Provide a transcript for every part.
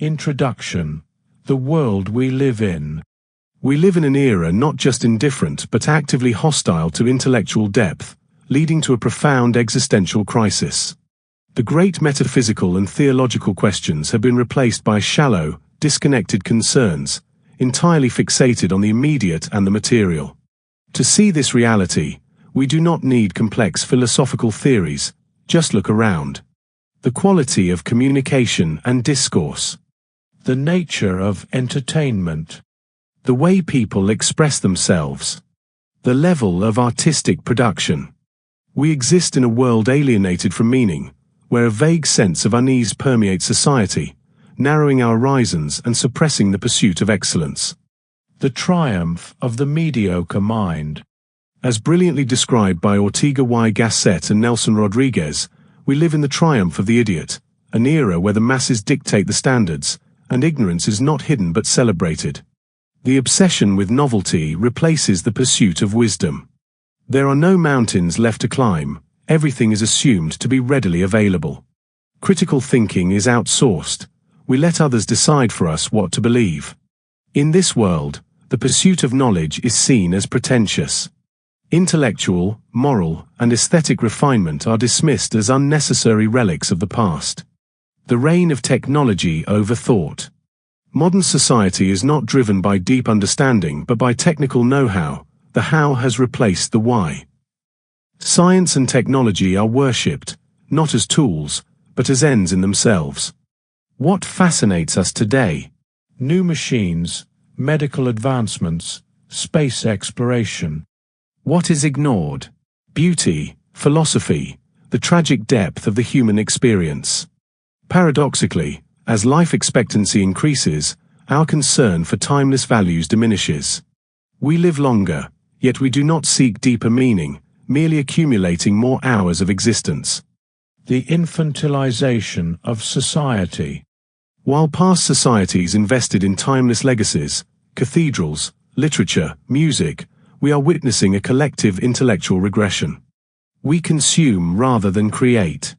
Introduction. The world we live in. We live in an era not just indifferent but actively hostile to intellectual depth, leading to a profound existential crisis. The great metaphysical and theological questions have been replaced by shallow, disconnected concerns, entirely fixated on the immediate and the material. To see this reality, we do not need complex philosophical theories, just look around. The quality of communication and discourse. The nature of entertainment. The way people express themselves. The level of artistic production. We exist in a world alienated from meaning, where a vague sense of unease permeates society, narrowing our horizons and suppressing the pursuit of excellence. The triumph of the mediocre mind. As brilliantly described by Ortega y Gasset and Nelson Rodriguez, we live in the triumph of the idiot, an era where the masses dictate the standards, and ignorance is not hidden but celebrated. The obsession with novelty replaces the pursuit of wisdom. There are no mountains left to climb, everything is assumed to be readily available. Critical thinking is outsourced, we let others decide for us what to believe. In this world, the pursuit of knowledge is seen as pretentious. Intellectual, moral, and aesthetic refinement are dismissed as unnecessary relics of the past. The reign of technology over thought. Modern society is not driven by deep understanding but by technical know-how. The how has replaced the why. Science and technology are worshipped, not as tools, but as ends in themselves. What fascinates us today? New machines, medical advancements, space exploration. What is ignored? Beauty, philosophy, the tragic depth of the human experience. Paradoxically, as life expectancy increases, our concern for timeless values diminishes. We live longer, yet we do not seek deeper meaning, merely accumulating more hours of existence. The infantilization of society. While past societies invested in timeless legacies, cathedrals, literature, music, we are witnessing a collective intellectual regression. We consume rather than create.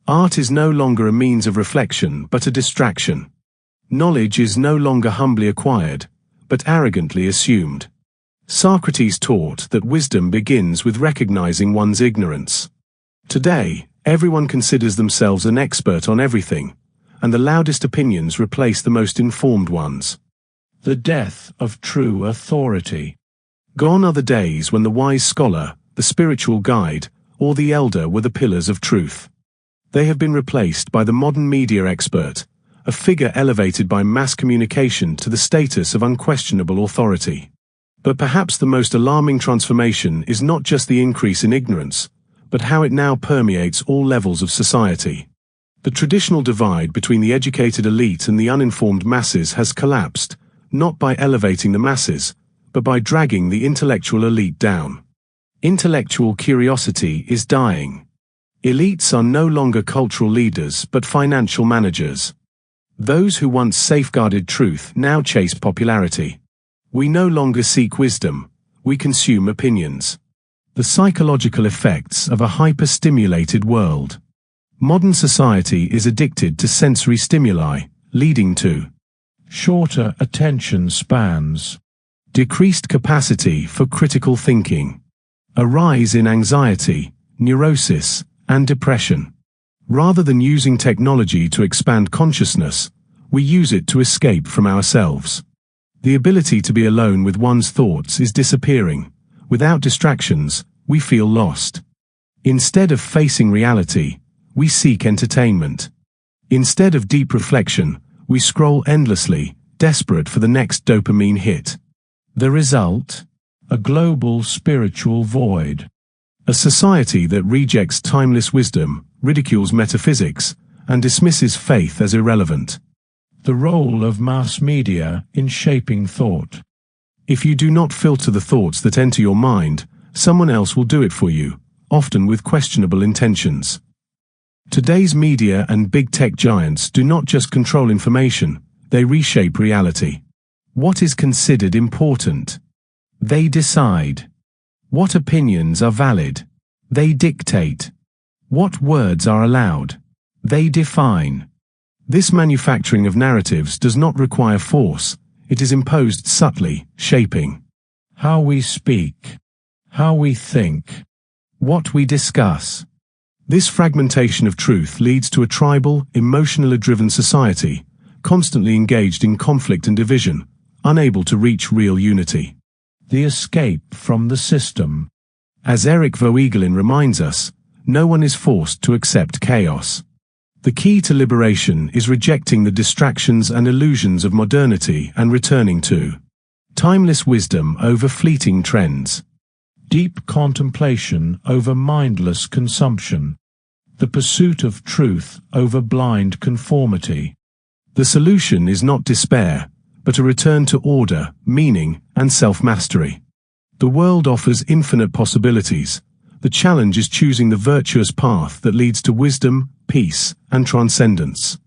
Art is no longer a means of reflection but a distraction. Knowledge is no longer humbly acquired, but arrogantly assumed. Socrates taught that wisdom begins with recognizing one's ignorance. Today, everyone considers themselves an expert on everything, and the loudest opinions replace the most informed ones. The death of true authority. Gone are the days when the wise scholar, the spiritual guide, or the elder were the pillars of truth. They have been replaced by the modern media expert, a figure elevated by mass communication to the status of unquestionable authority. But perhaps the most alarming transformation is not just the increase in ignorance, but how it now permeates all levels of society. The traditional divide between the educated elite and the uninformed masses has collapsed, not by elevating the masses, but by dragging the intellectual elite down. Intellectual curiosity is dying. Elites are no longer cultural leaders but financial managers. Those who once safeguarded truth now chase popularity. We no longer seek wisdom, we consume opinions. The psychological effects of a hyper-stimulated world. Modern society is addicted to sensory stimuli, leading to shorter attention spans, decreased capacity for critical thinking, a rise in anxiety, neurosis, and depression. Rather than using technology to expand consciousness, we use it to escape from ourselves. The ability to be alone with one's thoughts is disappearing. Without distractions, we feel lost. Instead of facing reality, we seek entertainment. Instead of deep reflection, we scroll endlessly, desperate for the next dopamine hit. The result? A global spiritual void. A society that rejects timeless wisdom, ridicules metaphysics, and dismisses faith as irrelevant. The role of mass media in shaping thought. If you do not filter the thoughts that enter your mind, someone else will do it for you, often with questionable intentions. Today's media and big tech giants do not just control information, they reshape reality. What is considered important? They decide. What opinions are valid? They dictate. What words are allowed? They define. This manufacturing of narratives does not require force, it is imposed subtly, shaping how we speak, how we think, what we discuss. This fragmentation of truth leads to a tribal, emotionally driven society, constantly engaged in conflict and division, unable to reach real unity. The escape from the system. As Eric Voegelin reminds us, no one is forced to accept chaos. The key to liberation is rejecting the distractions and illusions of modernity and returning to timeless wisdom over fleeting trends. Deep contemplation over mindless consumption. The pursuit of truth over blind conformity. The solution is not despair, but a return to order, meaning, and self-mastery. The world offers infinite possibilities. The challenge is choosing the virtuous path that leads to wisdom, peace, and transcendence.